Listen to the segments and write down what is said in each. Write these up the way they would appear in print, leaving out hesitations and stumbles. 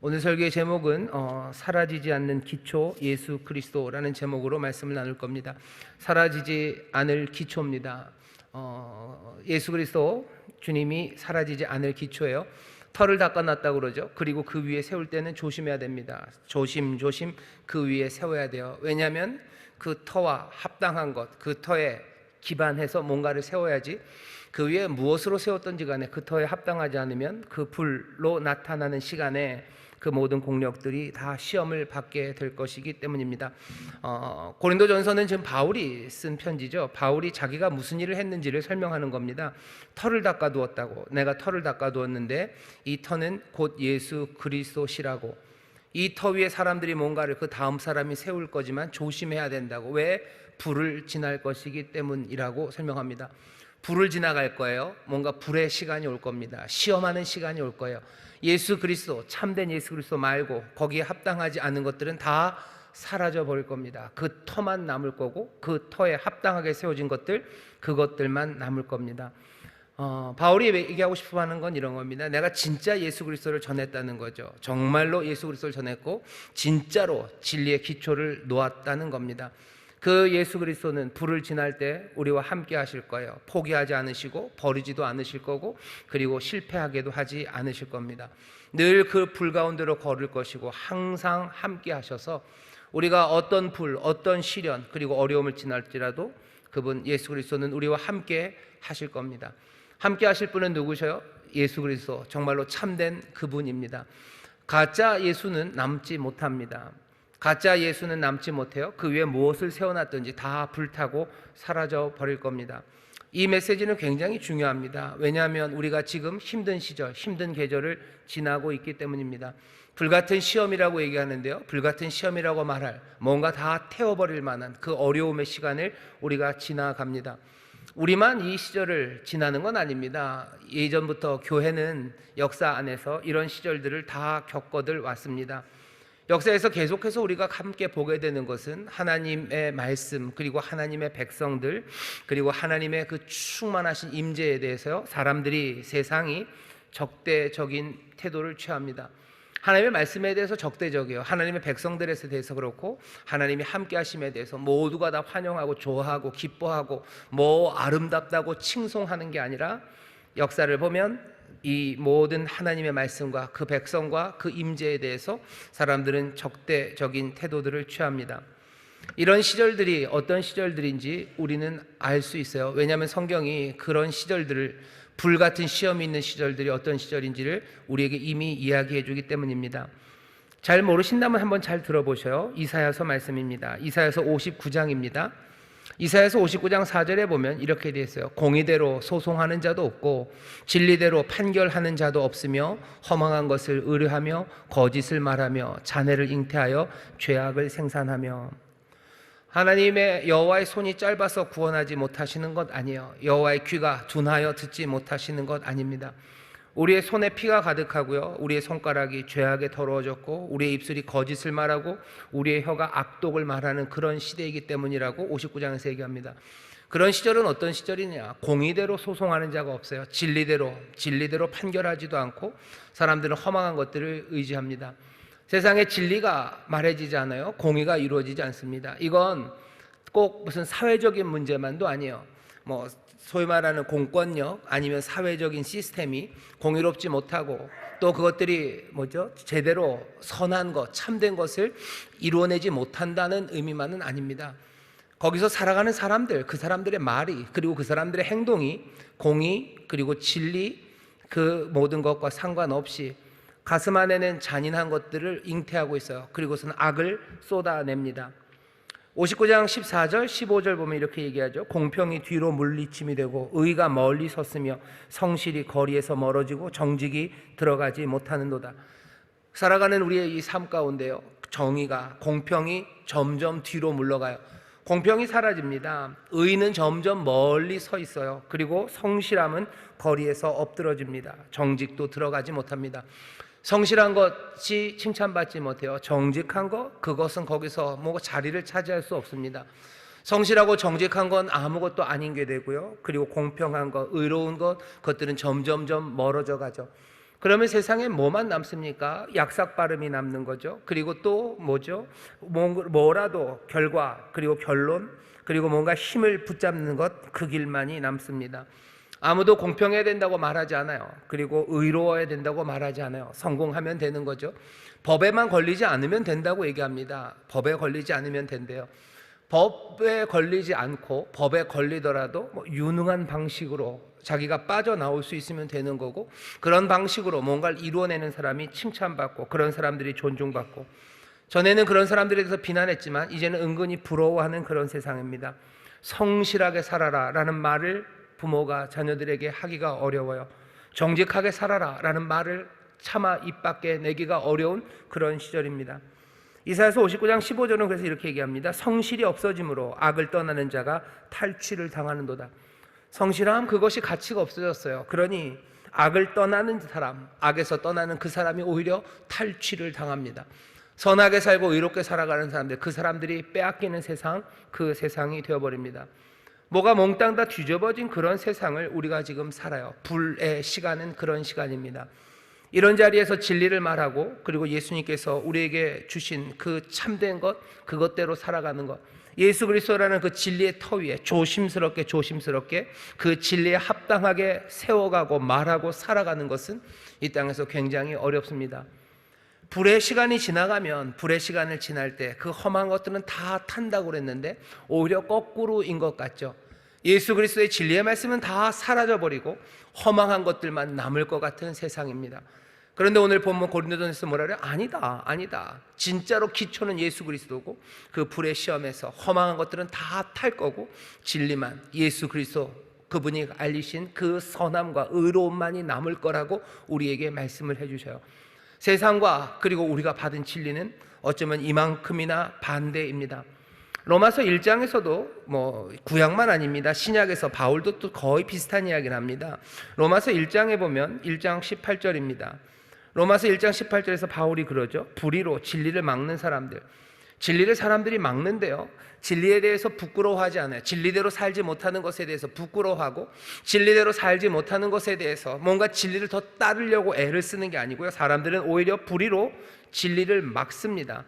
오늘 설교의 제목은 사라지지 않는 기초 예수 그리스도라는 제목으로 말씀을 나눌 겁니다. 사라지지 않을 기초입니다. 예수 그리스도 주님이 사라지지 않을 기초예요. 털을 닦아놨다고 그러죠. 그리고 그 위에 세울 때는 조심해야 됩니다. 조심조심 그 위에 세워야 돼요. 왜냐하면 그 터와 합당한 것, 그 터에 기반해서 뭔가를 세워야지, 그 위에 무엇으로 세웠던지 간에 그 터에 합당하지 않으면 그 불로 나타나는 시간에 그 모든 공력들이 다 시험을 받게 될 것이기 때문입니다. 고린도전서는 지금 바울이 쓴 편지죠. 바울이 자기가 무슨 일을 했는지를 설명하는 겁니다. 터를 닦아두었다고, 내가 터를 닦아두었는데 이 터는 곧 예수 그리스도시라고, 이 터 위에 사람들이 뭔가를 그 다음 사람이 세울 거지만 조심해야 된다고. 왜? 불을 지날 것이기 때문이라고 설명합니다. 불을 지나갈 거예요. 뭔가 불의 시간이 올 겁니다. 시험하는 시간이 올 거예요. 예수 그리스도, 참된 예수 그리스도 말고 거기에 합당하지 않은 것들은 다 사라져 버릴 겁니다. 그 터만 남을 거고, 그 터에 합당하게 세워진 것들, 그것들만 남을 겁니다. 바울이 얘기하고 싶어 하는 건 이런 겁니다. 내가 진짜 예수 그리스도를 전했다는 거죠. 정말로 예수 그리스도를 전했고 진짜로 진리의 기초를 놓았다는 겁니다. 그 예수 그리스도는 불을 지날 때 우리와 함께 하실 거예요. 포기하지 않으시고 버리지도 않으실 거고, 그리고 실패하게도 하지 않으실 겁니다. 늘 그 불 가운데로 걸을 것이고 항상 함께 하셔서 우리가 어떤 불, 어떤 시련, 그리고 어려움을 지날지라도 그분 예수 그리스도는 우리와 함께 하실 겁니다. 함께 하실 분은 누구셔요? 예수 그리스도, 정말로 참된 그분입니다. 가짜 예수는 남지 못합니다. 가짜 예수는 남지 못해요. 그 위에 무엇을 세워놨든지 다 불타고 사라져 버릴 겁니다. 이 메시지는 굉장히 중요합니다. 왜냐하면 우리가 지금 힘든 시절, 힘든 계절을 지나고 있기 때문입니다. 불같은 시험이라고 얘기하는데요, 불같은 시험이라고 말할, 뭔가 다 태워버릴 만한 그 어려움의 시간을 우리가 지나갑니다. 우리만 이 시절을 지나는 건 아닙니다. 예전부터 교회는 역사 안에서 이런 시절들을 다 겪어들 왔습니다. 역사에서 계속해서 우리가 함께 보게 되는 것은 하나님의 말씀, 그리고 하나님의 백성들, 그리고 하나님의 그 충만하신 임재에 대해서 사람들이, 세상이 적대적인 태도를 취합니다. 하나님의 말씀에 대해서 적대적이에요. 하나님의 백성들에 대해서 그렇고, 하나님이 함께 하심에 대해서 모두가 다 환영하고 좋아하고 기뻐하고 아름답다고 칭송하는 게 아니라, 역사를 보면 이 모든 하나님의 말씀과 그 백성과 그 임재에 대해서 사람들은 적대적인 태도들을 취합니다. 이런 시절들이 어떤 시절들인지 우리는 알 수 있어요. 왜냐하면 성경이 그런 시절들을, 불같은 시험이 있는 시절들이 어떤 시절인지를 우리에게 이미 이야기해 주기 때문입니다. 잘 모르신다면 한번 잘 들어보셔요. 이사야서 말씀입니다. 이사야서 59장입니다. 이사야서 59장 4절에 보면 이렇게 되어 있어요. 공의대로 소송하는 자도 없고 진리대로 판결하는 자도 없으며 허망한 것을 의뢰하며 거짓을 말하며 잔해를 잉태하여 죄악을 생산하며. 하나님의 여호와의 손이 짧아서 구원하지 못하시는 것 아니에요. 여호와의 귀가 둔하여 듣지 못하시는 것 아닙니다. 우리의 손에 피가 가득하고요, 우리의 손가락이 죄악에 더러워졌고, 우리의 입술이 거짓을 말하고 우리의 혀가 악독을 말하는 그런 시대이기 때문이라고 59장에서 얘기합니다. 그런 시절은 어떤 시절이냐? 공의대로 소송하는 자가 없어요. 진리대로 판결하지도 않고 사람들은 허망한 것들을 의지합니다. 세상에 진리가 말해지지 않아요. 공의가 이루어지지 않습니다. 이건 꼭 무슨 사회적인 문제만도 아니에요. 소위 말하는 공권력, 아니면 사회적인 시스템이 공의롭지 못하고, 또 그것들이 제대로 선한 것, 참된 것을 이루어내지 못한다는 의미만은 아닙니다. 거기서 살아가는 사람들, 그 사람들의 말이, 그리고 그 사람들의 행동이 공의, 그리고 진리, 그 모든 것과 상관없이 가슴 안에는 잔인한 것들을 잉태하고 있어요. 그리고서는 악을 쏟아냅니다. 59장 14절 15절 보면 이렇게 얘기하죠. 공평이 뒤로 물리침이 되고 의가 멀리 섰으며 성실이 거리에서 멀어지고 정직이 들어가지 못하는도다. 살아가는 우리의 이 삶 가운데요, 정의가, 공평이 점점 뒤로 물러가요. 공평이 사라집니다. 의는 점점 멀리 서 있어요. 그리고 성실함은 거리에서 엎드러집니다. 정직도 들어가지 못합니다. 성실한 것이 칭찬받지 못해요. 정직한 것, 그것은 거기서 자리를 차지할 수 없습니다. 성실하고 정직한 건 아무것도 아닌 게 되고요, 그리고 공평한 것, 의로운 것, 그것들은 점점점 멀어져 가죠. 그러면 세상에 뭐만 남습니까? 약삭 발음이 남는 거죠. 그리고 또 뭐죠? 뭐라도 결과, 그리고 결론, 그리고 뭔가 힘을 붙잡는 것, 그 길만이 남습니다. 아무도 공평해야 된다고 말하지 않아요. 그리고 의로워야 된다고 말하지 않아요. 성공하면 되는 거죠. 법에만 걸리지 않으면 된다고 얘기합니다. 법에 걸리지 않으면 된대요. 법에 걸리지 않고 법에 걸리더라도 유능한 방식으로 자기가 빠져나올 수 있으면 되는 거고, 그런 방식으로 뭔가를 이루어내는 사람이 칭찬받고 그런 사람들이 존중받고, 전에는 그런 사람들에 대해서 비난했지만 이제는 은근히 부러워하는 그런 세상입니다. 성실하게 살아라 라는 말을 부모가 자녀들에게 하기가 어려워요. 정직하게 살아라 라는 말을 차마 입 밖에 내기가 어려운 그런 시절입니다. 이사야서 59장 15절은 그래서 이렇게 얘기합니다. 성실이 없어짐으로 악을 떠나는 자가 탈취를 당하는도다. 성실함, 그것이 가치가 없어졌어요. 그러니 악을 떠나는 사람, 악에서 떠나는 그 사람이 오히려 탈취를 당합니다. 선하게 살고 의롭게 살아가는 사람들, 그 사람들이 빼앗기는 세상, 그 세상이 되어버립니다. 뭐가 몽땅 다 뒤집어진 그런 세상을 우리가 지금 살아요. 불의 시간은 그런 시간입니다. 이런 자리에서 진리를 말하고, 그리고 예수님께서 우리에게 주신 그 참된 것, 그것대로 살아가는 것, 예수 그리스도라는 그 진리의 터 위에 조심스럽게 그 진리에 합당하게 세워가고 말하고 살아가는 것은 이 땅에서 굉장히 어렵습니다. 불의 시간이 지나가면, 불의 시간을 지날 때 그 험한 것들은 다 탄다고 그랬는데 오히려 거꾸로인 것 같죠. 예수 그리스도의 진리의 말씀은 다 사라져버리고 허망한 것들만 남을 것 같은 세상입니다. 그런데 오늘 본문 고린도전에서 뭐라 그래요? 아니다. 진짜로 기초는 예수 그리스도고, 그 불의 시험에서 허망한 것들은 다 탈 거고, 진리만, 예수 그리스도 그분이 알리신 그 선함과 의로움만이 남을 거라고 우리에게 말씀을 해주셔요. 세상과 그리고 우리가 받은 진리는 어쩌면 이만큼이나 반대입니다. 로마서 1장에서도 구약만 아닙니다. 신약에서 바울도 또 거의 비슷한 이야기를 합니다. 로마서 1장에 보면 1장 18절입니다. 로마서 1장 18절에서 바울이 그러죠. 불의로 진리를 막는 사람들, 진리를 사람들이 막는데요, 진리에 대해서 부끄러워하지 않아요. 진리대로 살지 못하는 것에 대해서 부끄러워하고, 진리대로 살지 못하는 것에 대해서 뭔가 진리를 더 따르려고 애를 쓰는 게 아니고요, 사람들은 오히려 불의로 진리를 막습니다.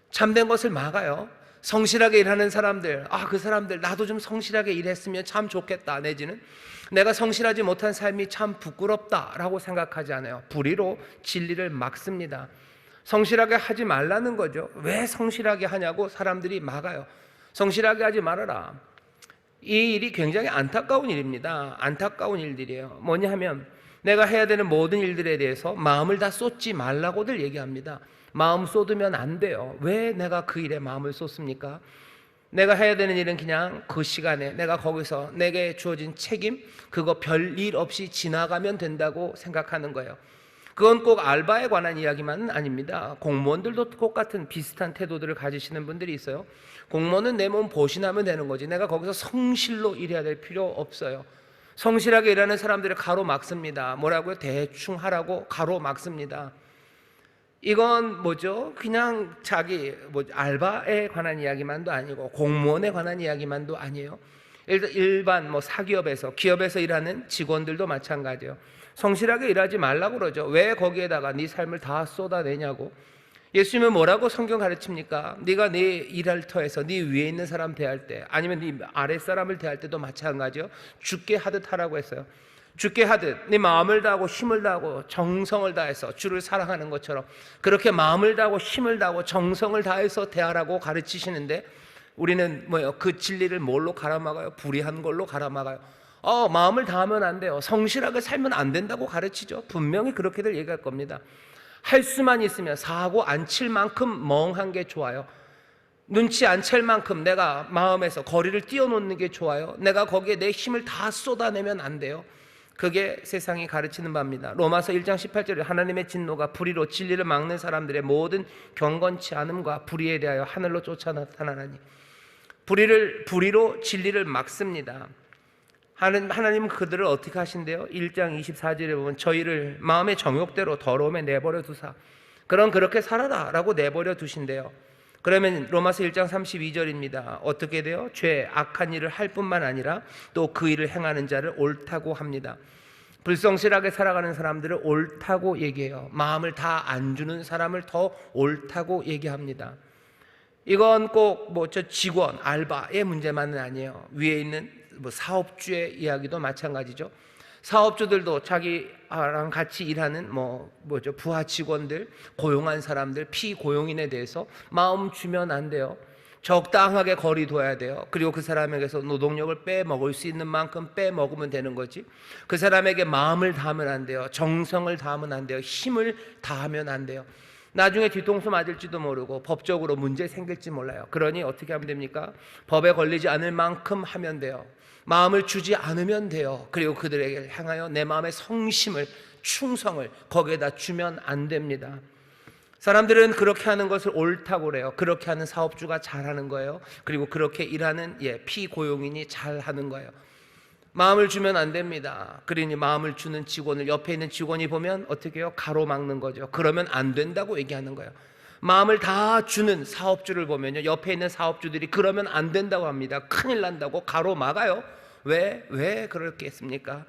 참된 것을 막아요. 성실하게 일하는 사람들, 그 사람들 나도 좀 성실하게 일했으면 참 좋겠다, 내지는 내가 성실하지 못한 삶이 참 부끄럽다라고 생각하지 않아요. 불의로 진리를 막습니다. 성실하게 하지 말라는 거죠. 왜 성실하게 하냐고 사람들이 막아요. 성실하게 하지 말아라. 이 일이 굉장히 안타까운 일입니다. 안타까운 일들이에요. 뭐냐 하면, 내가 해야 되는 모든 일들에 대해서 마음을 다 쏟지 말라고들 얘기합니다. 마음 쏟으면 안 돼요. 왜 내가 그 일에 마음을 쏟습니까? 내가 해야 되는 일은 그냥 그 시간에 내가 거기서 내게 주어진 책임, 그거 별일 없이 지나가면 된다고 생각하는 거예요. 그건 꼭 알바에 관한 이야기만은 아닙니다. 공무원들도 똑같은 비슷한 태도들을 가지시는 분들이 있어요. 공무원은 내 몸 보신하면 되는 거지, 내가 거기서 성실로 일해야 될 필요 없어요. 성실하게 일하는 사람들을 가로막습니다. 뭐라고요? 대충 하라고 가로막습니다. 이건 뭐죠? 그냥 자기 알바에 관한 이야기만도 아니고 공무원에 관한 이야기만도 아니에요. 일반 사기업에서, 기업에서 일하는 직원들도 마찬가지예요. 성실하게 일하지 말라고 그러죠. 왜 거기에다가 네 삶을 다 쏟아내냐고. 예수님은 뭐라고 성경 가르칩니까? 네가 네 일할 터에서 네 위에 있는 사람 대할 때, 아니면 네 아랫사람을 대할 때도 마찬가지요. 죽게 하듯 하라고 했어요. 죽게 하듯 네 마음을 다하고 힘을 다하고 정성을 다해서 주를 사랑하는 것처럼 그렇게 마음을 다하고 힘을 다하고 정성을 다해서 대하라고 가르치시는데, 우리는 그 진리를 뭘로 갈아막아요? 불의한 걸로 갈아막아요. 마음을 다하면 안 돼요. 성실하게 살면 안 된다고 가르치죠. 분명히 그렇게들 얘기할 겁니다. 할 수만 있으면 사고 안 칠 만큼 멍한 게 좋아요. 눈치 안 챌 만큼 내가 마음에서 거리를 띄워놓는 게 좋아요. 내가 거기에 내 힘을 다 쏟아내면 안 돼요. 그게 세상이 가르치는 바입니다. 로마서 1장 18절에 하나님의 진노가 불의로 진리를 막는 사람들의 모든 경건치 않음과 불의에 대하여 하늘로 쫓아 나타나니, 불의로 진리를 막습니다. 하나님은 그들을 어떻게 하신대요? 1장 24절에 보면 저희를 마음의 정욕대로 더러움에 내버려 두사 그렇게 살아라 라고 내버려 두신대요. 그러면 로마서 1장 32절입니다. 어떻게 돼요? 악한 일을 할 뿐만 아니라 또 그 일을 행하는 자를 옳다고 합니다. 불성실하게 살아가는 사람들을 옳다고 얘기해요. 마음을 다 안 주는 사람을 더 옳다고 얘기합니다. 이건 꼭 저 직원, 알바의 문제만은 아니에요. 위에 있는 사업주의 이야기도 마찬가지죠. 사업주들도 자기랑 같이 일하는 부하 직원들, 고용한 사람들, 피고용인에 대해서 마음 주면 안 돼요. 적당하게 거리 둬야 돼요. 그리고 그 사람에게서 노동력을 빼먹을 수 있는 만큼 빼먹으면 되는 거지. 그 사람에게 마음을 다하면 안 돼요. 정성을 다하면 안 돼요. 힘을 다하면 안 돼요. 나중에 뒤통수 맞을지도 모르고 법적으로 문제 생길지 몰라요. 그러니 어떻게 하면 됩니까? 법에 걸리지 않을 만큼 하면 돼요. 마음을 주지 않으면 돼요. 그리고 그들에게 향하여 내 마음의 성심을, 충성을 거기에다 주면 안 됩니다. 사람들은 그렇게 하는 것을 옳다고 그래요. 그렇게 하는 사업주가 잘하는 거예요. 그리고 그렇게 일하는 피고용인이 잘하는 거예요. 마음을 주면 안 됩니다. 그러니 마음을 주는 직원을 옆에 있는 직원이 보면 어떻게 해요? 가로막는 거죠. 그러면 안 된다고 얘기하는 거예요. 마음을 다 주는 사업주를 보면요, 옆에 있는 사업주들이 그러면 안 된다고 합니다. 큰일 난다고 가로막아요. 왜 그렇겠습니까?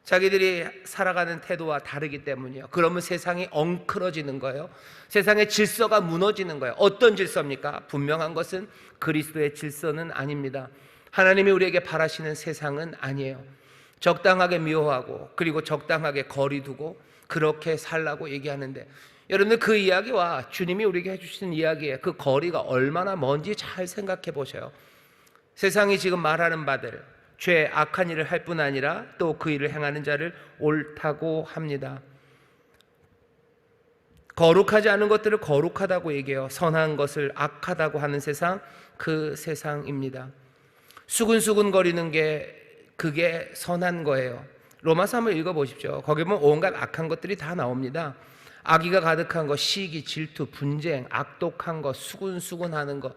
자기들이 살아가는 태도와 다르기 때문이에요. 그러면 세상이 엉클어지는 거예요. 세상의 질서가 무너지는 거예요. 어떤 질서입니까? 분명한 것은 그리스도의 질서는 아닙니다. 하나님이 우리에게 바라시는 세상은 아니에요. 적당하게 미워하고 그리고 적당하게 거리두고 그렇게 살라고 얘기하는데, 여러분들 그 이야기와 주님이 우리에게 해주시는 이야기의 그 거리가 얼마나 먼지 잘 생각해 보셔요. 세상이 지금 말하는 바들, 죄 악한 일을 할 뿐 아니라 또 그 일을 행하는 자를 옳다고 합니다. 거룩하지 않은 것들을 거룩하다고 얘기해요. 선한 것을 악하다고 하는 세상, 그 세상입니다. 수근수근 거리는 게 그게 선한 거예요. 로마서 한번 읽어보십시오. 거기 보면 온갖 악한 것들이 다 나옵니다. 악의가 가득한 것, 시기, 질투, 분쟁, 악독한 것, 수근수근하는 것,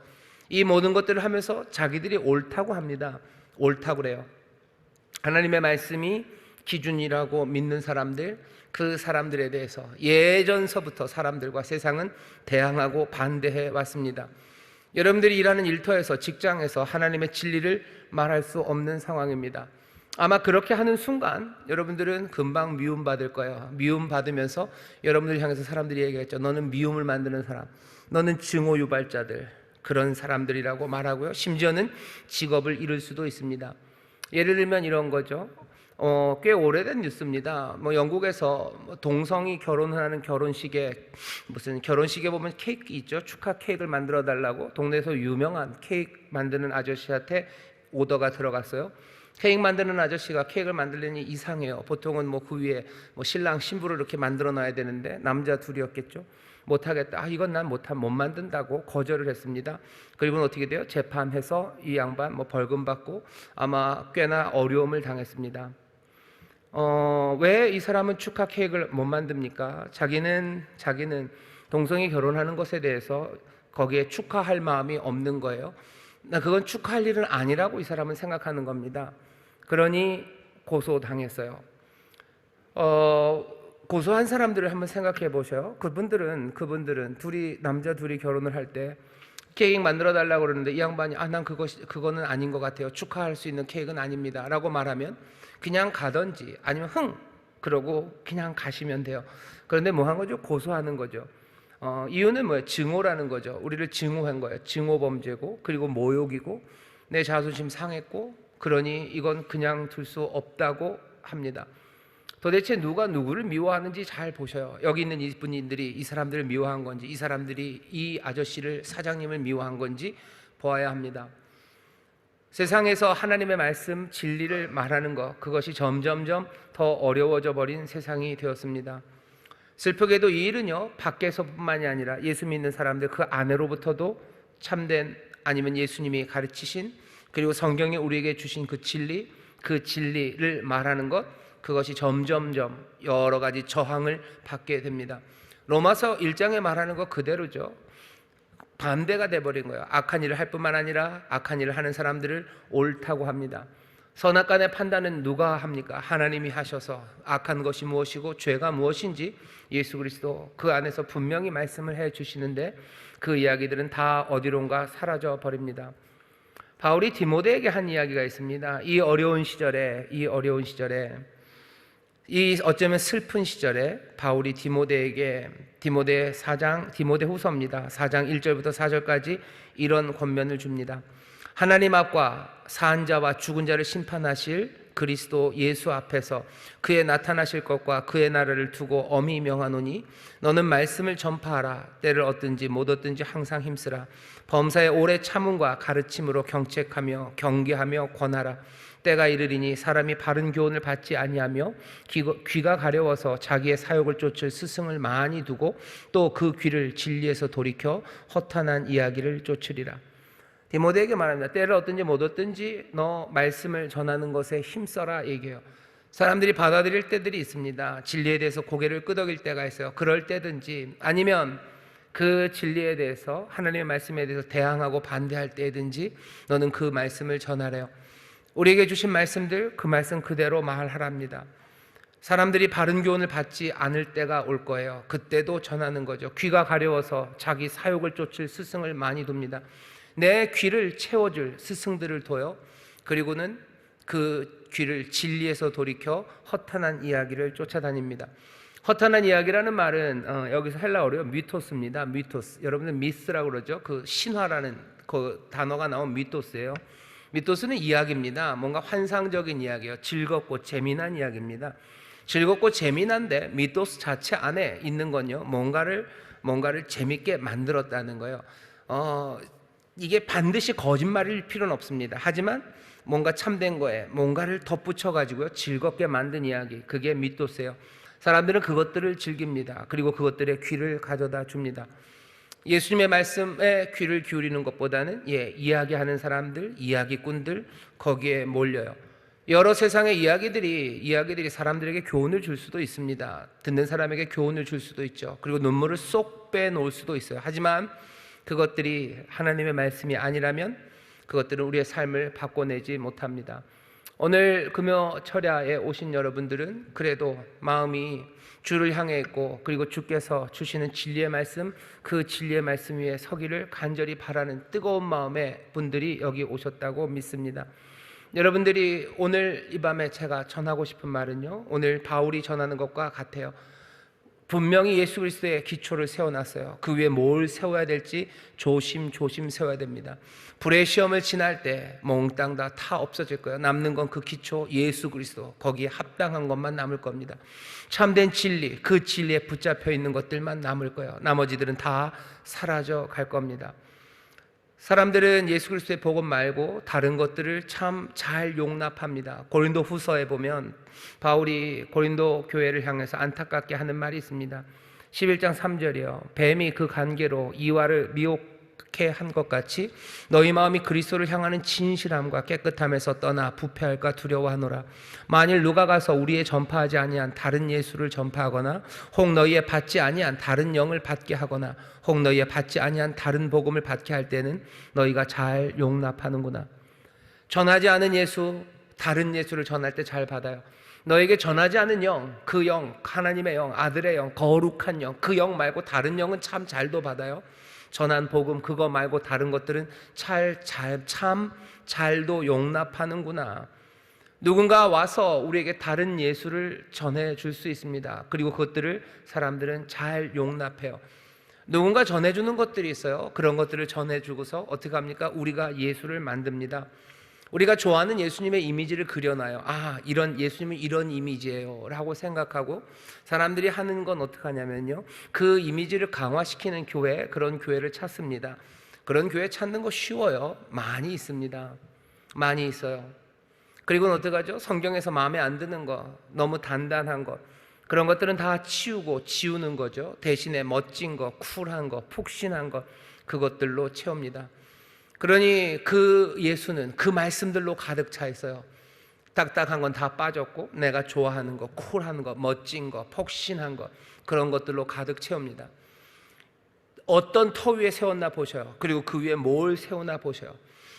이 모든 것들을 하면서 자기들이 옳다고 합니다. 옳다고 그래요. 하나님의 말씀이 기준이라고 믿는 사람들, 그 사람들에 대해서 예전서부터 사람들과 세상은 대항하고 반대해 왔습니다. 여러분들이 일하는 일터에서, 직장에서 하나님의 진리를 말할 수 없는 상황입니다. 아마 그렇게 하는 순간 여러분들은 금방 미움받을 거예요. 미움받으면서 여러분들 향해서 사람들이 얘기했죠. 너는 미움을 만드는 사람, 너는 증오 유발자들, 그런 사람들이라고 말하고요. 심지어는 직업을 잃을 수도 있습니다. 예를 들면 이런 거죠. 꽤 오래된 뉴스입니다. 영국에서 동성이 결혼하는 결혼식에, 무슨 결혼식에 보면 케이크 있죠. 축하 케이크를 만들어 달라고 동네에서 유명한 케이크 만드는 아저씨한테 오더가 들어갔어요. 케이크 만드는 아저씨가 케이크를 만들려니 이상해요. 보통은 그 위에 신랑 신부를 이렇게 만들어 놔야 되는데 남자 둘이었겠죠. 못하겠다. 이건 난 못 만든다고 거절을 했습니다. 그리고는 어떻게 돼요? 재판해서 이 양반 벌금 받고 아마 꽤나 어려움을 당했습니다. 왜 이 사람은 축하 케이크를 못 만듭니까? 자기는 동성이 결혼하는 것에 대해서 거기에 축하할 마음이 없는 거예요. 그건 축하할 일은 아니라고 이 사람은 생각하는 겁니다. 그러니 고소당했어요. 고소한 사람들을 한번 생각해 보셔요. 그분들은 남자 둘이 결혼을 할 때 케이크 만들어 달라고 그러는데 이 양반이 난 그거는 아닌 것 같아요. 축하할 수 있는 케이크는 아닙니다 라고 말하면 그냥 가든지 아니면 그러고 그냥 가시면 돼요. 그런데 뭐 한 거죠? 고소하는 거죠. 이유는 뭐예요? 증오라는 거죠. 우리를 증오한 거예요. 증오 범죄고, 그리고 모욕이고, 내 자존심 상했고, 그러니 이건 그냥 둘 수 없다고 합니다. 도대체 누가 누구를 미워하는지 잘 보셔요. 여기 있는 이분들이 이 사람들을 미워한 건지, 이 사람들이 이 아저씨를, 사장님을 미워한 건지 보아야 합니다. 세상에서 하나님의 말씀, 진리를 말하는 것, 그것이 점점점 더 어려워져 버린 세상이 되었습니다. 슬프게도 이 일은요, 밖에서뿐만이 아니라 예수 믿는 사람들 그 안으로부터도 참된, 아니면 예수님이 가르치신, 그리고 성경이 우리에게 주신 그 진리를 말하는 것, 그것이 점점점 여러 가지 저항을 받게 됩니다. 로마서 1장에 말하는 것 그대로죠. 반대가 돼버린 거예요. 악한 일을 할 뿐만 아니라 악한 일을 하는 사람들을 옳다고 합니다. 선악간의 판단은 누가 합니까? 하나님이 하셔서 악한 것이 무엇이고 죄가 무엇인지 예수 그리스도 그 안에서 분명히 말씀을 해 주시는데 그 이야기들은 다 어디론가 사라져 버립니다. 바울이 디모데에게 한 이야기가 있습니다. 이 어려운 시절에 이 어쩌면 슬픈 시절에 바울이 디모데에게 디모데 4장 디모데후서입니다. 4장 1절부터 4절까지 이런 권면을 줍니다. 하나님 앞과 사한 자와 죽은 자를 심판하실 그리스도 예수 앞에서 그의 나타나실 것과 그의 나라를 두고 엄히 명하노니 너는 말씀을 전파하라. 때를 얻든지 못 얻든지 항상 힘쓰라. 범사에 오래 참음과 가르침으로 경책하며 경계하며 권하라. 때가 이르리니 사람이 바른 교훈을 받지 아니하며 귀가 가려워서 자기의 사욕을 쫓을 스승을 많이 두고 또 그 귀를 진리에서 돌이켜 허탄한 이야기를 쫓으리라. 디모데에게 말합니다. 때를 얻든지 못 얻든지 너 말씀을 전하는 것에 힘써라 얘기해요. 사람들이 받아들일 때들이 있습니다. 진리에 대해서 고개를 끄덕일 때가 있어요. 그럴 때든지 아니면 그 진리에 대해서 하나님의 말씀에 대해서 대항하고 반대할 때든지 너는 그 말씀을 전하래요. 우리에게 주신 말씀들 그 말씀 그대로 말하랍니다. 사람들이 바른 교훈을 받지 않을 때가 올 거예요. 그때도 전하는 거죠. 귀가 가려워서 자기 사욕을 쫓을 스승을 많이 둡니다. 내 귀를 채워줄 스승들을 둬요. 그리고는 그 귀를 진리에서 돌이켜 허탄한 이야기를 쫓아다닙니다. 허탄한 이야기라는 말은 여기서 헬라어로요 미토스입니다. 미토스. 여러분들 미스라고 그러죠. 그 신화라는 그 단어가 나온 미토스예요. 미토스는 이야기입니다. 뭔가 환상적인 이야기예요. 즐겁고 재미난 이야기입니다. 즐겁고 재미난데 미토스 자체 안에 있는 건요 뭔가를 재밌게 만들었다는 거예요. 이게 반드시 거짓말일 필요는 없습니다. 하지만 뭔가 참된 거에 뭔가를 덧붙여 가지고요 즐겁게 만든 이야기, 그게 미토스예요. 사람들은 그것들을 즐깁니다. 그리고 그것들의 귀를 가져다 줍니다. 예수님의 말씀에 귀를 기울이는 것보다는 이야기하는 사람들, 이야기꾼들 거기에 몰려요. 여러 세상의 이야기들이 사람들에게 교훈을 줄 수도 있습니다. 듣는 사람에게 교훈을 줄 수도 있죠. 그리고 눈물을 쏙 빼놓을 수도 있어요. 하지만 그것들이 하나님의 말씀이 아니라면 그것들은 우리의 삶을 바꿔내지 못합니다. 오늘 금요 철야에 오신 여러분들은 그래도 마음이 주를 향해 있고 그리고 주께서 주시는 진리의 말씀, 그 진리의 말씀 위에 서기를 간절히 바라는 뜨거운 마음의 분들이 여기 오셨다고 믿습니다. 여러분들이 오늘 이 밤에 제가 전하고 싶은 말은요 오늘 바울이 전하는 것과 같아요. 분명히 예수 그리스도의 기초를 세워놨어요. 그 위에 뭘 세워야 될지 조심조심 세워야 됩니다. 불의 시험을 지날 때 몽땅 다 없어질 거예요. 남는 건 그 기초 예수 그리스도, 거기에 합당한 것만 남을 겁니다. 참된 진리, 그 진리에 붙잡혀 있는 것들만 남을 거예요. 나머지들은 다 사라져 갈 겁니다. 사람들은 예수 그리스도의 복음 말고 다른 것들을 참 잘 용납합니다. 고린도 후서에 보면 바울이 고린도 교회를 향해서 안타깝게 하는 말이 있습니다. 11장 3절이요. 뱀이 그 관계로 이와를 미혹해 한 것 같이 너희 마음이 그리스도를 향하는 진실함과 깨끗함에서 떠나 부패할까 두려워하노라. 만일 누가 가서 우리의 전파하지 아니한 다른 예수를 전파하거나 혹 너희의 받지 아니한 다른 영을 받게 하거나 혹 너희의 받지 아니한 다른 복음을 받게 할 때는 너희가 잘 용납하는구나. 전하지 않은 예수, 다른 예수를 전할 때 잘 받아요. 너에게 전하지 않은 영, 그 영, 하나님의 영, 아들의 영, 거룩한 영, 그 영 말고 다른 영은 참 잘도 받아요. 전한 복음 그거 말고 다른 것들은 참 잘도 용납하는구나. 누군가 와서 우리에게 다른 예수를 전해줄 수 있습니다. 그리고 그것들을 사람들은 잘 용납해요. 누군가 전해주는 것들이 있어요. 그런 것들을 전해주고서 어떻게 합니까? 우리가 예수를 만듭니다. 우리가 좋아하는 예수님의 이미지를 그려놔요. 이런 예수님은 이런 이미지예요 라고 생각하고 사람들이 하는 건 어떻게 하냐면요 그 이미지를 강화시키는 교회, 그런 교회를 찾습니다. 그런 교회 찾는 거 쉬워요. 많이 있습니다. 많이 있어요. 그리고는 어떻게 하죠? 성경에서 마음에 안 드는 거, 너무 단단한 것, 그런 것들은 다 치우고 지우는 거죠. 대신에 멋진 거, 쿨한 거, 푹신한 것, 그것들로 채웁니다. 그러니 그 예수는 그 말씀들로 가득 차 있어요. 딱딱한 건 다 빠졌고 내가 좋아하는 거, 쿨한 거, 멋진 거, 폭신한 거, 그런 것들로 가득 채웁니다. 어떤 터 위에 세웠나 보셔요. 그리고 그 위에 뭘 세우나 보셔요.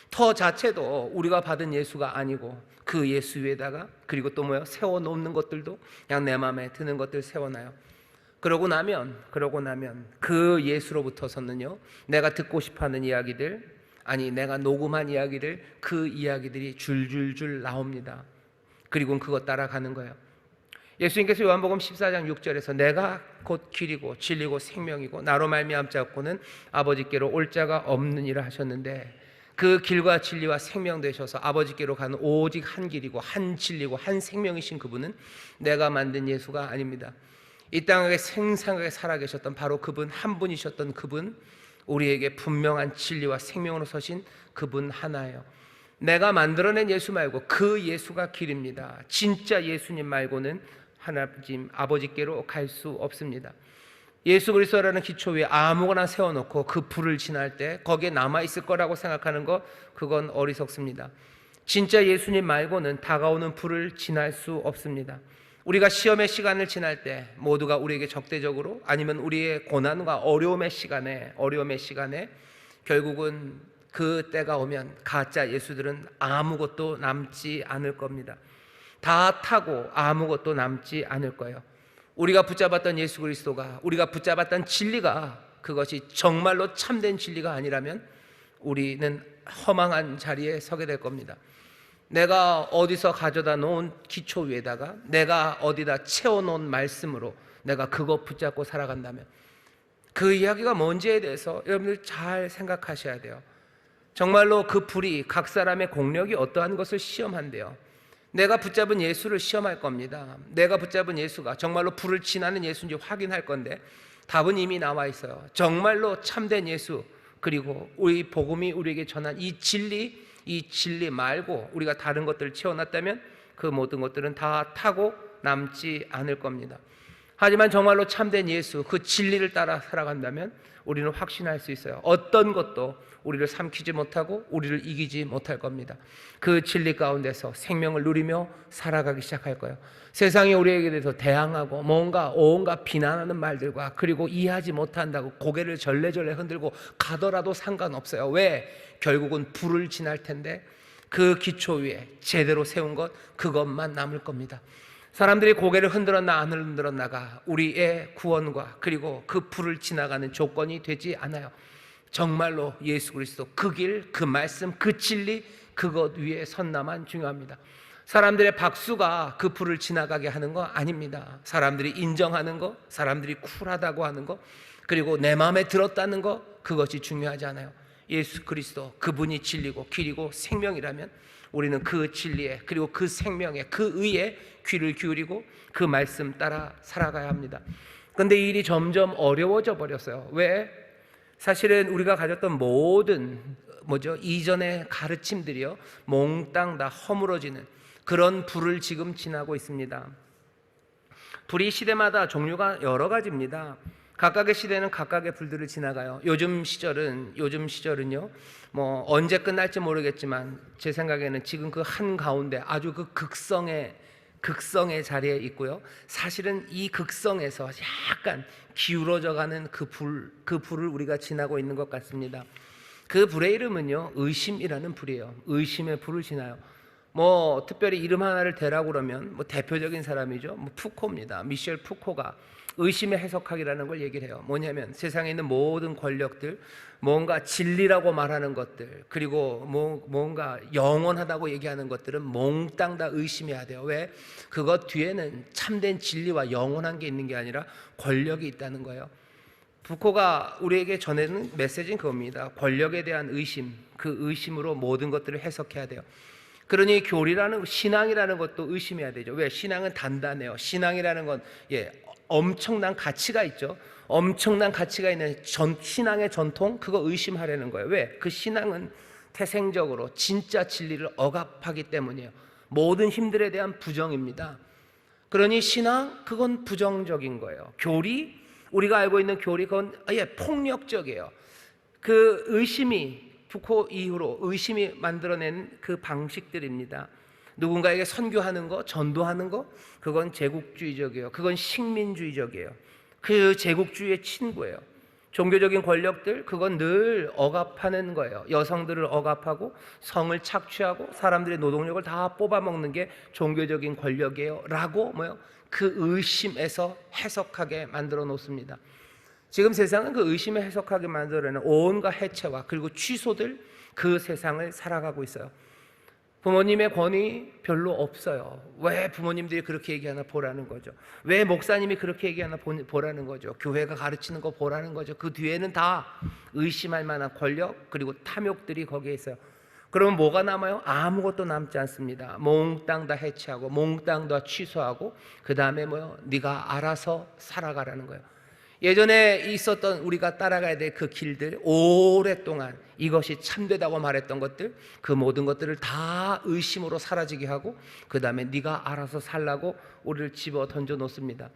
터 자체도 우리가 받은 예수가 아니고 그 예수 위에다가 그리고 또 세워놓는 것들도 그냥 내 마음에 드는 것들 세워놔요. 그러고 나면 그 예수로부터서는요 내가 듣고 싶어하는 이야기들, 아니 내가 녹음한 이야기를, 그 이야기들이 줄줄줄 나옵니다. 그리고 그거 따라가는 거예요. 예수님께서 요한복음 14장 6절에서 내가 곧 길이고 진리고 생명이고 나로 말미암지 않고는 아버지께로 올 자가 없느니라 하셨는데, 그 길과 진리와 생명 되셔서 아버지께로 가는 오직 한 길이고 한 진리고 한 생명이신 그분은 내가 만든 예수가 아닙니다. 이 땅에 생생하게 살아계셨던 바로 그분, 한 분이셨던 그분, 우리에게 분명한 진리와 생명으로 서신 그분 하나예요. 내가 만들어낸 예수 말고 그 예수가 길입니다. 진짜 예수님 말고는 하나님 아버지께로 갈 수 없습니다. 예수 그리스도라는 기초 위에 아무거나 세워놓고 그 불을 지날 때 거기에 남아있을 거라고 생각하는 것, 그건 어리석습니다. 진짜 예수님 말고는 다가오는 불을 지날 수 없습니다. 우리가 시험의 시간을 지날 때 모두가 우리에게 적대적으로, 아니면 우리의 고난과 어려움의 시간에 결국은 그 때가 오면 가짜 예수들은 아무것도 남지 않을 겁니다. 다 타고 아무것도 남지 않을 거예요. 우리가 붙잡았던 예수 그리스도가, 우리가 붙잡았던 진리가 그것이 정말로 참된 진리가 아니라면 우리는 허망한 자리에 서게 될 겁니다. 내가 어디서 가져다 놓은 기초 위에다가 내가 어디다 채워놓은 말씀으로 내가 그거 붙잡고 살아간다면, 그 이야기가 뭔지에 대해서 여러분들 잘 생각하셔야 돼요. 정말로 그 불이 각 사람의 공력이 어떠한 것을 시험한대요. 내가 붙잡은 예수를 시험할 겁니다. 내가 붙잡은 예수가 정말로 불을 지나는 예수인지 확인할 건데, 답은 이미 나와 있어요. 정말로 참된 예수, 그리고 우리 복음이 우리에게 전한 이 진리 말고 우리가 다른 것들을 채워놨다면 그 모든 것들은 다 타고 남지 않을 겁니다. 하지만 정말로 참된 예수, 그 진리를 따라 살아간다면 우리는 확신할 수 있어요. 어떤 것도 우리를 삼키지 못하고 우리를 이기지 못할 겁니다. 그 진리 가운데서 생명을 누리며 살아가기 시작할 거예요. 세상이 우리에게 대해서 대항하고 뭔가 온갖 비난하는 말들과, 그리고 이해하지 못한다고 고개를 절레절레 흔들고 가더라도 상관없어요. 왜? 결국은 불을 지날 텐데 그 기초 위에 제대로 세운 것, 그것만 남을 겁니다. 사람들이 고개를 흔들었나 안 흔들었나가 우리의 구원과 그리고 그 불을 지나가는 조건이 되지 않아요. 정말로 예수 그리스도, 그 길, 그 말씀, 그 진리, 그것 위에 선나만 중요합니다. 사람들의 박수가 그 불을 지나가게 하는 거 아닙니다. 사람들이 인정하는 거, 사람들이 쿨하다고 하는 거, 그리고 내 마음에 들었다는 거, 그것이 중요하지 않아요. 예수 그리스도, 그분이 진리고 길이고 생명이라면 우리는 그 진리에, 그리고 그 생명에, 그 의에 귀를 기울이고 그 말씀 따라 살아가야 합니다. 그런데 이 일이 점점 어려워져 버렸어요. 왜? 사실은 우리가 가졌던 모든 이전의 가르침들이요, 몽땅 다 허물어지는 그런 불을 지금 지나고 있습니다. 불이 시대마다 종류가 여러 가지입니다. 각각의 시대는 각각의 불들을 지나가요. 요즘 시절은요, 언제 끝날지 모르겠지만 제 생각에는 지금 그 한가운데 아주 그 극성의 자리에 있고요. 사실은 이 극성에서 약간 기울어져 가는 그 불을 우리가 지나고 있는 것 같습니다. 그 불의 이름은요, 의심이라는 불이에요. 의심의 불을 지나요. 특별히 이름 하나를 대라고 그러면 대표적인 사람이죠. 푸코입니다. 미셸 푸코가 의심의 해석학이라는 걸 얘기를 해요. 뭐냐면 세상에 있는 모든 권력들, 뭔가 진리라고 말하는 것들, 그리고 뭔가 영원하다고 얘기하는 것들은 몽땅 다 의심해야 돼요. 왜? 그것 뒤에는 참된 진리와 영원한 게 있는 게 아니라 권력이 있다는 거예요. 푸코가 우리에게 전해는 메시지는 그겁니다. 권력에 대한 의심, 그 의심으로 모든 것들을 해석해야 돼요. 그러니 교리라는, 신앙이라는 것도 의심해야 되죠. 왜? 신앙은 단단해요. 신앙이라는 건 엄청난 가치가 있죠. 엄청난 가치가 있는 신앙의 전통, 그거 의심하려는 거예요. 왜? 그 신앙은 태생적으로 진짜 진리를 억압하기 때문이에요. 모든 힘들에 대한 부정입니다. 그러니 신앙, 그건 부정적인 거예요. 교리, 우리가 알고 있는 교리, 그건 폭력적이에요. 그 의심이, 푸코 이후로 의심이 만들어낸 그 방식들입니다. 누군가에게 선교하는 거, 전도하는 거, 그건 제국주의적이에요. 그건 식민주의적이에요. 그 제국주의의 친구예요. 종교적인 권력들, 그건 늘 억압하는 거예요. 여성들을 억압하고 성을 착취하고 사람들의 노동력을 다 뽑아먹는 게 종교적인 권력이에요 라고 그 의심에서 해석하게 만들어 놓습니다. 지금 세상은 그 의심에 해석하게 만들어내는 온갖 해체와 그리고 취소들, 그 세상을 살아가고 있어요. 부모님의 권위 별로 없어요. 왜 부모님들이 그렇게 얘기하나 보라는 거죠. 왜 목사님이 그렇게 얘기하나 보라는 거죠. 교회가 가르치는 거 보라는 거죠. 그 뒤에는 다 의심할 만한 권력 그리고 탐욕들이 거기에 있어요. 그러면 뭐가 남아요? 아무것도 남지 않습니다. 몽땅 다 해체하고 몽땅 다 취소하고 그 다음에 뭐요? 네가 알아서 살아가라는 거예요. 예전에 있었던 우리가 따라가야 될 그 길들, 오랫동안 이것이 참되다고 말했던 것들, 그 모든 것들을 다 의심으로 사라지게 하고 그 다음에 네가 알아서 살라고 우리를 집어 던져 놓습니다.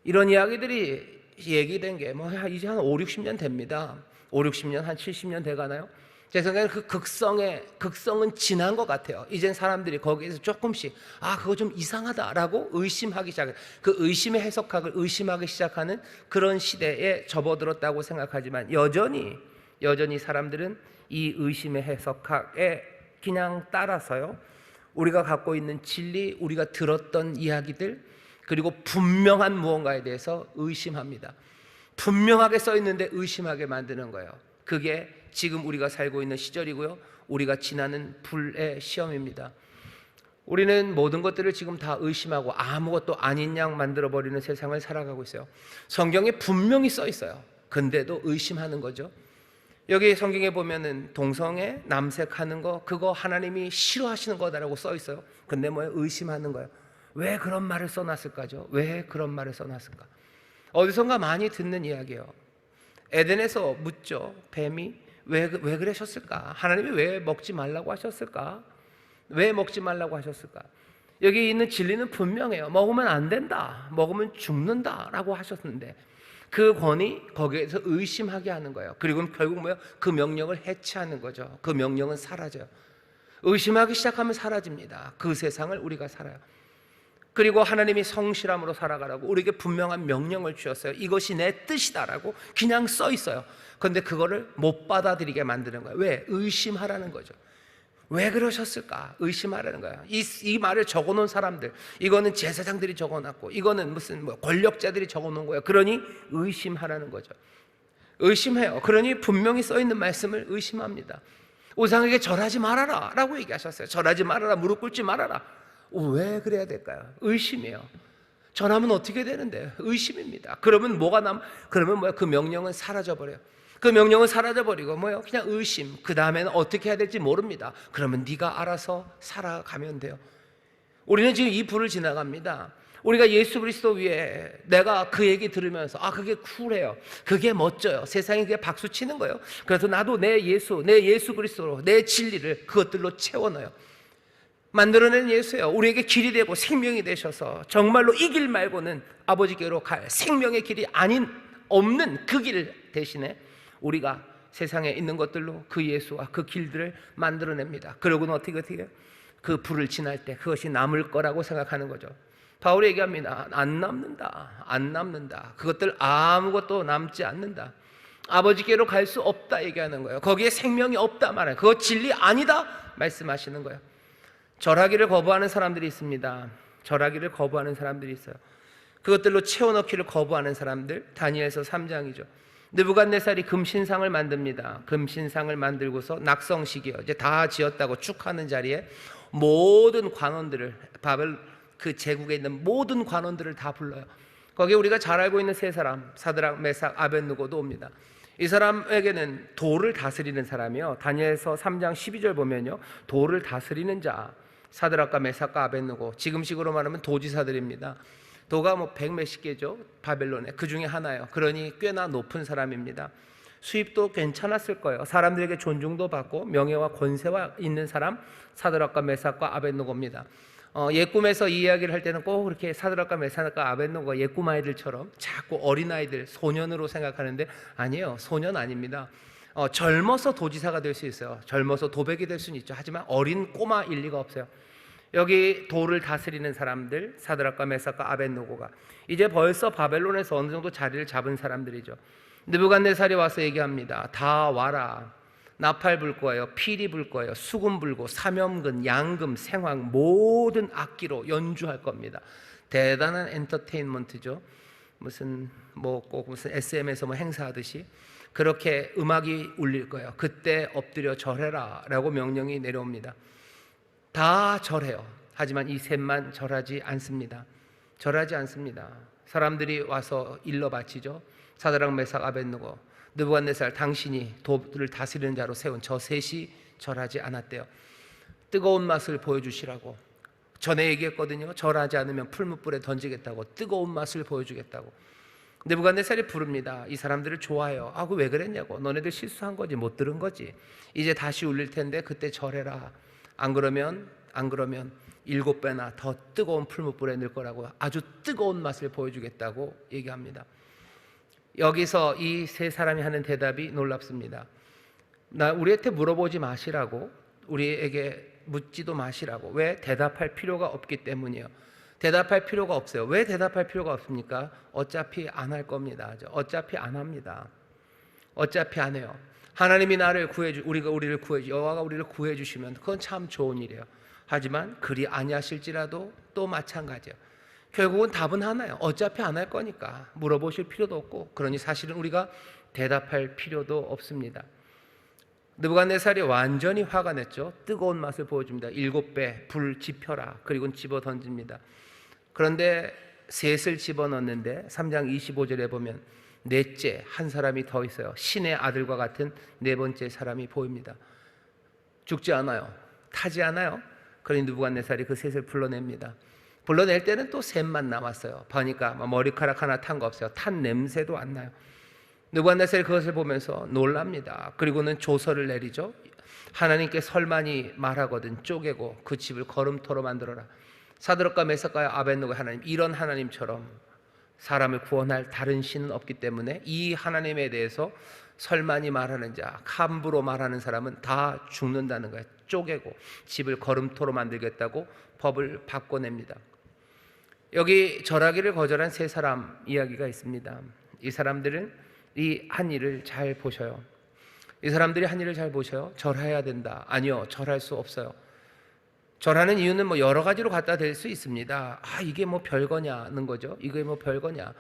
이런 이야기들이 얘기된 게 뭐 이제 한 5, 60년 됩니다. 5, 60년, 한 70년 돼가나요? 제 생각에는 그 극성은 지난 것 같아요. 이젠 사람들이 거기에서 조금씩 그거 좀 이상하다라고 의심하기 시작해요. 그 의심의 해석학을 의심하기 시작하는 그런 시대에 접어들었다고 생각하지만 여전히 사람들은 이 의심의 해석학에 그냥 따라서요, 우리가 갖고 있는 진리, 우리가 들었던 이야기들, 그리고 분명한 무언가에 대해서 의심합니다. 분명하게 써 있는데 의심하게 만드는 거예요. 그게 지금 우리가 살고 있는 시절이고요, 우리가 지나는 불의 시험입니다. 우리는 모든 것들을 지금 다 의심하고 아무것도 아닌 양 만들어버리는 세상을 살아가고 있어요. 성경에 분명히 써 있어요. 근데도 의심하는 거죠. 여기 성경에 보면은 동성애, 남색하는 거, 그거 하나님이 싫어하시는 거다라고 써 있어요. 근데 뭐예요? 의심하는 거예요. 왜 그런 말을 써놨을까죠? 왜 그런 말을 써놨을까? 어디선가 많이 듣는 이야기예요. 에덴에서 묻죠. 뱀이 왜 그러셨을까? 하나님이 왜 먹지 말라고 하셨을까? 왜 먹지 말라고 하셨을까? 여기 있는 진리는 분명해요. 먹으면 안 된다, 먹으면 죽는다라고 하셨는데 그 권위, 거기에서 의심하게 하는 거예요. 그리고 결국 뭐예요? 그 명령을 해체하는 거죠. 그 명령은 사라져요. 의심하기 시작하면 사라집니다. 그 세상을 우리가 살아요. 그리고 하나님이 성실함으로 살아가라고 우리에게 분명한 명령을 주셨어요. 이것이 내 뜻이다라고 그냥 써 있어요. 그런데 그거를 못 받아들이게 만드는 거예요. 왜? 의심하라는 거죠. 왜 그러셨을까? 의심하라는 거예요. 이 말을 적어놓은 사람들, 이거는 제사장들이 적어놨고 이거는 무슨 권력자들이 적어놓은 거예요. 그러니 의심하라는 거죠. 의심해요. 그러니 분명히 써 있는 말씀을 의심합니다. 우상에게 절하지 말아라 라고 얘기하셨어요. 절하지 말아라, 무릎 꿇지 말아라. 왜 그래야 될까요? 의심이에요. 전하면 어떻게 되는데? 의심입니다. 그러면 그러면 뭐야? 그 명령은 사라져버려요. 그 명령은 사라져버리고 뭐예요? 그냥 의심. 그 다음에는 어떻게 해야 될지 모릅니다. 그러면 네가 알아서 살아가면 돼요. 우리는 지금 이 불을 지나갑니다. 우리가 예수 그리스도 위에, 내가 그 얘기 들으면서 그게 쿨해요, 그게 멋져요, 세상에 그게 박수 치는 거예요. 그래서 나도 내 예수 그리스도로 내 진리를 그것들로 채워넣어요. 만들어낸 예수예요. 우리에게 길이 되고 생명이 되셔서 정말로 이 길 말고는 아버지께로 갈 생명의 길이 없는 그 길 대신에 우리가 세상에 있는 것들로 그 예수와 그 길들을 만들어냅니다. 그러고는 어떻게 해요? 그 불을 지날 때 그것이 남을 거라고 생각하는 거죠. 바울이 얘기합니다. 안 남는다. 그것들 아무것도 남지 않는다. 아버지께로 갈 수 없다 얘기하는 거예요. 거기에 생명이 없다 말해요. 그거 진리 아니다 말씀하시는 거예요. 절하기를 거부하는 사람들이 있습니다. 절하기를 거부하는 사람들이 있어요. 그것들로 채워넣기를 거부하는 사람들, 다니엘서 3장이죠. 느부갓네살이 금신상을 만듭니다. 금신상을 만들고서 낙성식이요, 이제 다 지었다고 축하하는 자리에 모든 관원들을, 바벨 그 제국에 있는 모든 관원들을 다 불러요. 거기에 우리가 잘 알고 있는 세 사람, 사드락, 메삭, 아벳느고도 옵니다. 이 사람에게는 돌을 다스리는 사람이요, 다니엘서 3장 12절 보면요, 돌을 다스리는 자, 사드락과 메삭과 아벳느고, 지금식으로 말하면 도지사들입니다. 도가 100몇십 개죠, 바벨론에. 그 중에 하나예요. 그러니 꽤나 높은 사람입니다. 수입도 괜찮았을 거예요. 사람들에게 존중도 받고 명예와 권세와 있는 사람, 사드락과 메삭과 아벳느고입니다. 옛 꿈에서 이 이야기를 할 때는 꼭 그렇게 사드락과 메삭과 아벳느고가 옛 꿈 아이들처럼 자꾸 어린아이들, 소년으로 생각하는데 아니에요. 소년 아닙니다. 젊어서 도지사가 될 수 있어요. 젊어서 도백이 될 수는 있죠. 하지만 어린 꼬마일 리가 없어요. 여기 돌을 다스리는 사람들, 사드락과 메삭과 아벳느고가 이제 벌써 바벨론에서 어느 정도 자리를 잡은 사람들이죠. 느부갓네살이 와서 얘기합니다. 다 와라. 나팔 불 거예요, 피리 불 거예요, 수금 불고 사면근, 양금, 생황 모든 악기로 연주할 겁니다. 대단한 엔터테인먼트죠. 무슨 SM에서 행사하듯이 그렇게 음악이 울릴 거예요. 그때 엎드려 절해라 라고 명령이 내려옵니다. 다 절해요. 하지만 이 셋만 절하지 않습니다. 절하지 않습니다. 사람들이 와서 일러 바치죠. 사드락 메삭 아벳느고 느부갓네살, 당신이 도를 다스리는 자로 세운 저 셋이 절하지 않았대요. 뜨거운 맛을 보여주시라고 전에 얘기했거든요. 절하지 않으면 풀무불에 던지겠다고, 뜨거운 맛을 보여주겠다고. 느부갓네살이 부릅니다. 이 사람들을 좋아해요. 아, 그 왜 그랬냐고. 너네들 실수한 거지, 못 들은 거지. 이제 다시 울릴 텐데 그때 절해라. 안 그러면 7배나 더 뜨거운 풀무불에 넣을 거라고, 아주 뜨거운 맛을 보여주겠다고 얘기합니다. 여기서 이 세 사람이 하는 대답이 놀랍습니다. 우리한테 물어보지 마시라고, 우리에게 묻지도 마시라고. 왜? 대답할 필요가 없기 때문이에요. 대답할 필요가 없어요. 왜 대답할 필요가 없습니까? 어차피 안 할 겁니다. 어차피 안 합니다. 어차피 안 해요. 하나님이 나를 우리를 구해주, 여호와가 우리를 구해 주시면 그건 참 좋은 일이에요. 하지만 그리 아니하실지라도 또 마찬가지예요. 결국은 답은 하나예요. 어차피 안 할 거니까 물어보실 필요도 없고, 그러니 사실은 우리가 대답할 필요도 없습니다. 느부갓네살이 완전히 화가 냈죠. 뜨거운 맛을 보여줍니다. 7배 불 지펴라. 그리고 집어 던집니다. 그런데 셋을 집어넣는데 3장 25절에 보면 넷째 한 사람이 더 있어요. 신의 아들과 같은 네 번째 사람이 보입니다. 죽지 않아요. 타지 않아요. 그러니 느부갓네살이 그 셋을 불러냅니다. 불러낼 때는 또 셋만 남았어요. 보니까 머리카락 하나 탄 거 없어요. 탄 냄새도 안 나요. 느부갓네살이 그것을 보면서 놀랍니다. 그리고는 조서를 내리죠. 하나님께 설만이 말하거든 쪼개고 그 집을 거름토로 만들어라. 사드락과 메삭과 아벳느고 하나님, 이런 하나님처럼 사람을 구원할 다른 신은 없기 때문에 이 하나님에 대해서 설만이 말하는 자, 함부로 말하는 사람은 다 죽는다는 거예요. 쪼개고 집을 거름토로 만들겠다고 법을 바꿔냅니다. 여기 절하기를 거절한 세 사람 이야기가 있습니다. 이 사람들은 이 한 일을 잘 보셔요. 이 사람들이 한 일을 잘 보셔요. 절해야 된다. 아니요, 절할 수 없어요. 절하는 이유는 여러 가지로 갖다 댈 수 있습니다. 아, 이게 별거냐는 거죠. 이게 별거냐.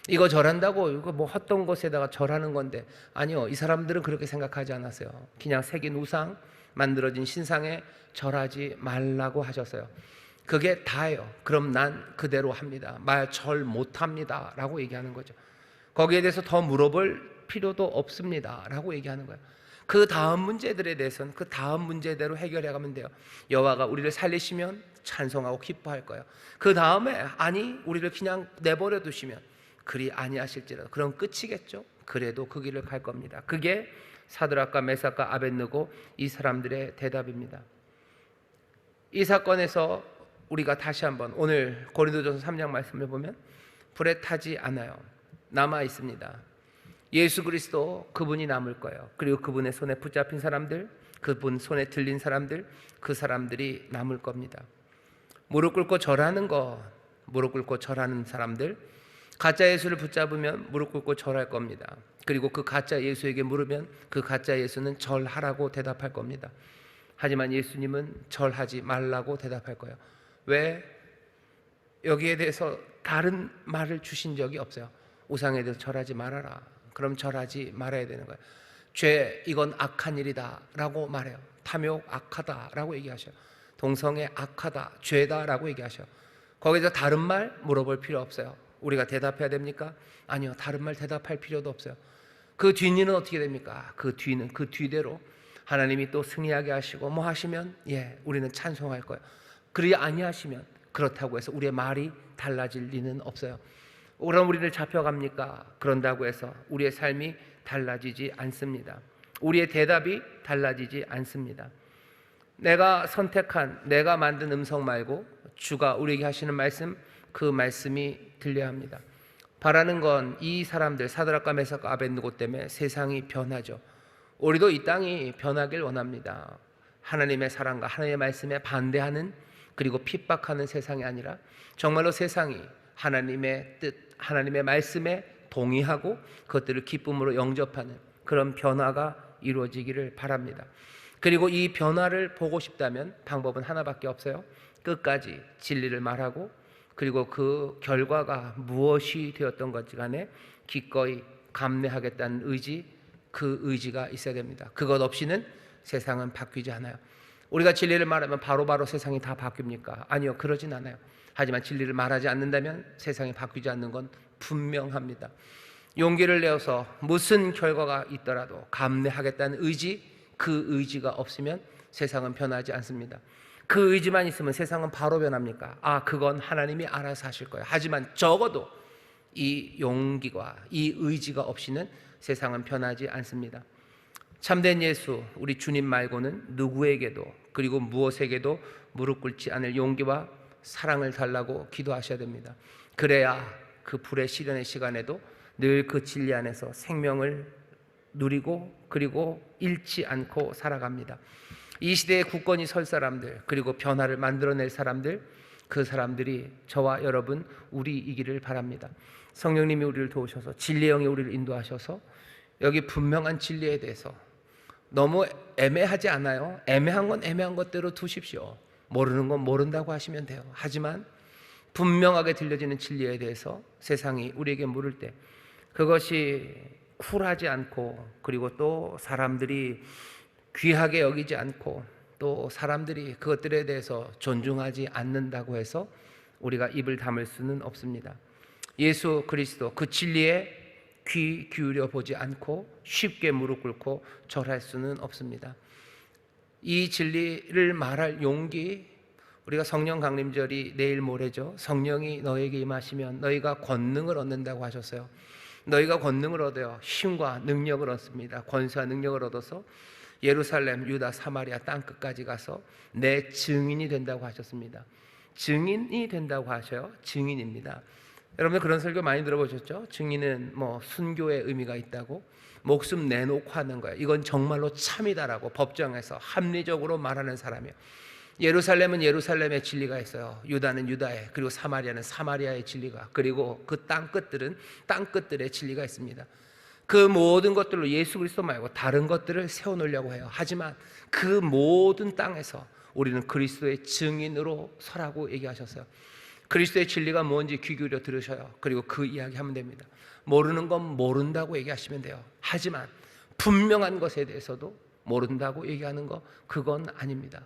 이거 절한다고 이거 헛된 곳에다가 절하는 건데. 아니요, 이 사람들은 그렇게 생각하지 않았어요. 그냥 새긴 우상, 만들어진 신상에 절하지 말라고 하셨어요. 그게 다예요. 그럼 난 그대로 합니다. 절 못합니다 라고 얘기하는 거죠. 거기에 대해서 더 물어볼 필요도 없습니다 라고 얘기하는 거예요. 그 다음 문제들에 대해서는 그 다음 문제대로 해결해 가면 돼요. 여호와가 우리를 살리시면 찬송하고 기뻐할 거예요. 그 다음에 아니 우리를 그냥 내버려 두시면 그리 아니하실지라도 그럼 끝이겠죠. 그래도 그 길을 갈 겁니다. 그게 사드락과 메삭과 아벳느고 이 사람들의 대답입니다. 이 사건에서 우리가 다시 한번 오늘 고린도전서 3장 말씀을 보면 불에 타지 않아요. 남아 있습니다. 예수 그리스도, 그분이 남을 거예요. 그리고 그분의 손에 붙잡힌 사람들, 그분 손에 들린 사람들, 그 사람들이 남을 겁니다. 무릎 꿇고 절하는 무릎 꿇고 절하는 사람들, 가짜 예수를 붙잡으면 무릎 꿇고 절할 겁니다. 그리고 그 가짜 예수에게 물으면 그 가짜 예수는 절하라고 대답할 겁니다. 하지만 예수님은 절하지 말라고 대답할 거예요. 왜? 여기에 대해서 다른 말을 주신 적이 없어요. 우상에 대해서 절하지 말아라. 그럼 절하지 말아야 되는 거예요. 죄, 이건 악한 일이다 라고 말해요. 탐욕 악하다 라고 얘기하셔요. 동성애 악하다, 죄다 라고 얘기하셔요. 거기서 다른 말 물어볼 필요 없어요. 우리가 대답해야 됩니까? 아니요, 다른 말 대답할 필요도 없어요. 그 뒷일은 어떻게 됩니까? 그 뒤는 그 뒤대로 하나님이 또 승리하게 하시고 하시면 우리는 찬송할 거예요. 그리 아니하시면 그렇다고 해서 우리의 말이 달라질 리는 없어요. 그럼 우리를 잡혀갑니까? 그런다고 해서 우리의 삶이 달라지지 않습니다. 우리의 대답이 달라지지 않습니다. 내가 선택한, 내가 만든 음성 말고 주가 우리에게 하시는 말씀, 그 말씀이 들려야 합니다. 바라는 건 이 사람들 사드락과 메삭과 아벳느고 때문에 세상이 변하죠. 우리도 이 땅이 변하길 원합니다. 하나님의 사랑과 하나님의 말씀에 반대하는, 그리고 핍박하는 세상이 아니라 정말로 세상이 하나님의 뜻, 하나님의 말씀에 동의하고 그것들을 기쁨으로 영접하는 그런 변화가 이루어지기를 바랍니다. 그리고 이 변화를 보고 싶다면 방법은 하나밖에 없어요. 끝까지 진리를 말하고, 그리고 그 결과가 무엇이 되었던 것 간에 기꺼이 감내하겠다는 의지, 그 의지가 있어야 됩니다. 그것 없이는 세상은 바뀌지 않아요. 우리가 진리를 말하면 바로바로 세상이 다 바뀝니까? 아니요, 그러진 않아요. 하지만 진리를 말하지 않는다면 세상이 바뀌지 않는 건 분명합니다. 용기를 내어서 무슨 결과가 있더라도 감내하겠다는 의지, 그 의지가 없으면 세상은 변하지 않습니다. 그 의지만 있으면 세상은 바로 변합니까? 그건 하나님이 알아서 하실 거예요. 하지만 적어도 이 용기와 이 의지가 없이는 세상은 변하지 않습니다. 참된 예수, 우리 주님 말고는 누구에게도, 그리고 무엇에게도 무릎 꿇지 않을 용기와 사랑을 달라고 기도하셔야 됩니다. 그래야 그 불의 시련의 시간에도 늘 그 진리 안에서 생명을 누리고 그리고 잃지 않고 살아갑니다. 이 시대에 굳건히 설 사람들, 그리고 변화를 만들어낼 사람들, 그 사람들이 저와 여러분 우리이기를 바랍니다. 성령님이 우리를 도우셔서, 진리의 영이 우리를 인도하셔서 여기 분명한 진리에 대해서, 너무 애매하지 않아요? 애매한 건 애매한 것대로 두십시오. 모르는 건 모른다고 하시면 돼요. 하지만 분명하게 들려지는 진리에 대해서 세상이 우리에게 물을 때 그것이 쿨하지 않고, 그리고 또 사람들이 귀하게 여기지 않고, 또 사람들이 그것들에 대해서 존중하지 않는다고 해서 우리가 입을 다물 수는 없습니다. 예수 그리스도 그 진리에 귀 기울여 보지 않고 쉽게 무릎 꿇고 절할 수는 없습니다. 이 진리를 말할 용기, 우리가 성령 강림절이 내일 모레죠. 성령이 너에게 임하시면 너희가 권능을 얻는다고 하셨어요. 너희가 권능을 얻어요. 힘과 능력을 얻습니다. 권세와 능력을 얻어서 예루살렘, 유다, 사마리아 땅끝까지 가서 내 증인이 된다고 하셨습니다. 증인이 된다고 하셔요. 증인입니다. 여러분들 그런 설교 많이 들어보셨죠? 증인은 순교의 의미가 있다고, 목숨 내놓고 하는 거예요. 이건 정말로 참이다라고 법정에서 합리적으로 말하는 사람이에요. 예루살렘은 예루살렘의 진리가 있어요. 유다는 유다의, 그리고 사마리아는 사마리아의 진리가, 그리고 그 땅끝들은 땅끝들의 진리가 있습니다. 그 모든 것들로 예수 그리스도 말고 다른 것들을 세워놓으려고 해요. 하지만 그 모든 땅에서 우리는 그리스도의 증인으로 서라고 얘기하셨어요. 그리스도의 진리가 뭔지 귀 기울여 들으셔요. 그리고 그 이야기 하면 됩니다. 모르는 건 모른다고 얘기하시면 돼요. 하지만 분명한 것에 대해서도 모른다고 얘기하는 거, 그건 아닙니다.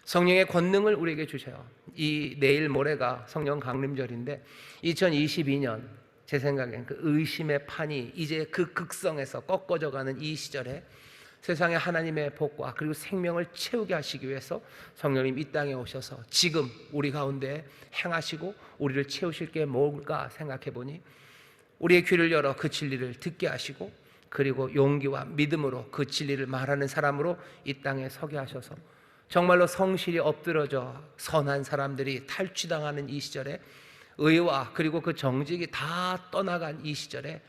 성령의 권능을 우리에게 주셔요. 이 내일 모레가 성령 강림절인데 2022년 제 생각엔 그 의심의 판이 이제 그 극성에서 꺾어져가는 이 시절에 세상에 하나님의 복과 그리고 생명을 채우게 하시기 위해서 성령님 이 땅에 오셔서 지금 우리 가운데 행하시고 우리를 채우실 게 뭘까 생각해 보니, 우리의 귀를 열어 그 진리를 듣게 하시고, 그리고 용기와 믿음으로 그 진리를 말하는 사람으로 이 땅에 서게 하셔서 정말로 성실히 엎드러져 선한 사람들이 탈취당하는 이 시절에, 의와 그리고 그 정직이 다 떠나간 이 시절에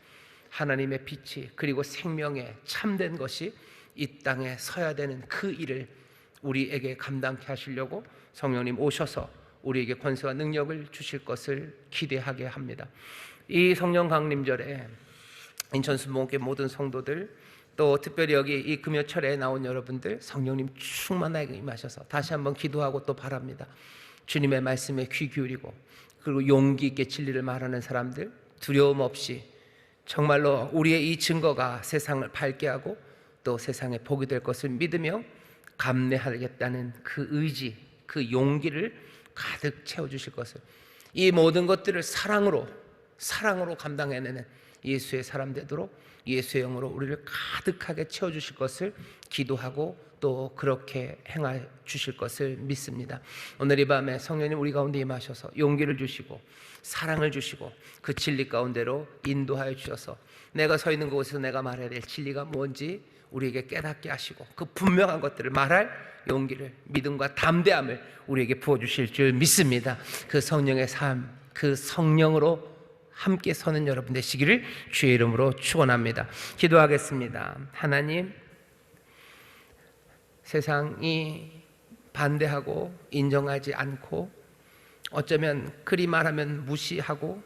하나님의 빛이 그리고 생명의 참된 것이 이 땅에 서야 되는 그 일을 우리에게 감당케 하시려고 성령님 오셔서 우리에게 권세와 능력을 주실 것을 기대하게 합니다. 이 성령 강림절에 인천 순복음교회 모든 성도들, 또 특별히 여기 이 금요철에 나온 여러분들, 성령님 충만하게 임하셔서 다시 한번 기도하고 또 바랍니다. 주님의 말씀에 귀 기울이고, 그리고 용기 있게 진리를 말하는 사람들, 두려움 없이 정말로 우리의 이 증거가 세상을 밝게 하고 또 세상에 복이 될 것을 믿으며 감내하겠다는 그 의지, 그 용기를 가득 채워주실 것을, 이 모든 것들을 사랑으로 감당해내는 예수의 사람 되도록 예수의 영으로 우리를 가득하게 채워주실 것을 기도하고 또 그렇게 행하 주실 것을 믿습니다. 오늘 이 밤에 성령님 우리 가운데 임하셔서 용기를 주시고 사랑을 주시고 그 진리 가운데로 인도하여 주셔서 내가 서 있는 곳에서 내가 말해야 될 진리가 뭔지 우리에게 깨닫게 하시고 그 분명한 것들을 말할 용기를, 믿음과 담대함을 우리에게 부어주실 줄 믿습니다. 그 성령의 삶, 그 성령으로 함께 서는 여러분 되시기를 주의 이름으로 축원합니다. 기도하겠습니다. 하나님, 세상이 반대하고 인정하지 않고 어쩌면 그리 말하면 무시하고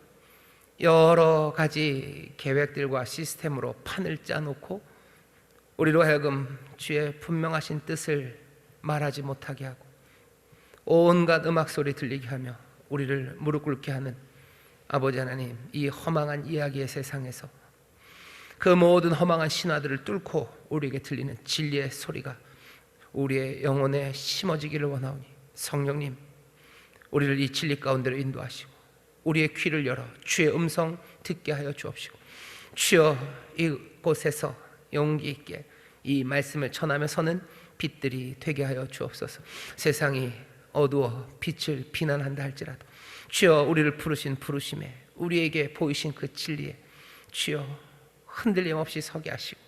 여러 가지 계획들과 시스템으로 판을 짜놓고 우리로 하여금 주의 분명하신 뜻을 말하지 못하게 하고 온갖 음악 소리 들리게 하며 우리를 무릎 꿇게 하는 아버지 하나님, 이 허망한 이야기의 세상에서 그 모든 허망한 신화들을 뚫고 우리에게 들리는 진리의 소리가 우리의 영혼에 심어지기를 원하오니 성령님, 우리를 이 진리 가운데로 인도하시고 우리의 귀를 열어 주의 음성 듣게 하여 주옵시고, 주여 이곳에서 용기 있게 이 말씀을 전하며 서는 빛들이 되게 하여 주옵소서. 세상이 어두워 빛을 비난한다 할지라도 주여 우리를 부르신 부르심에, 우리에게 보이신 그 진리에 주여 흔들림 없이 서게 하시고,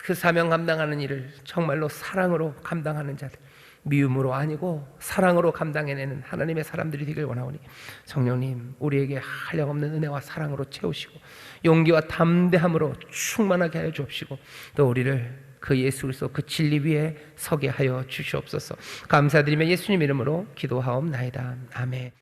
그 사명 감당하는 일을 정말로 사랑으로 감당하는 자들, 미움으로 아니고 사랑으로 감당해내는 하나님의 사람들이 되길 원하오니 성령님, 우리에게 한량없는 은혜와 사랑으로 채우시고 용기와 담대함으로 충만하게 하여 주옵시고, 또 우리를 그 예수 그리스도 그 진리 위에 서게 하여 주시옵소서. 감사드리며 예수님 이름으로 기도하옵나이다. 아멘.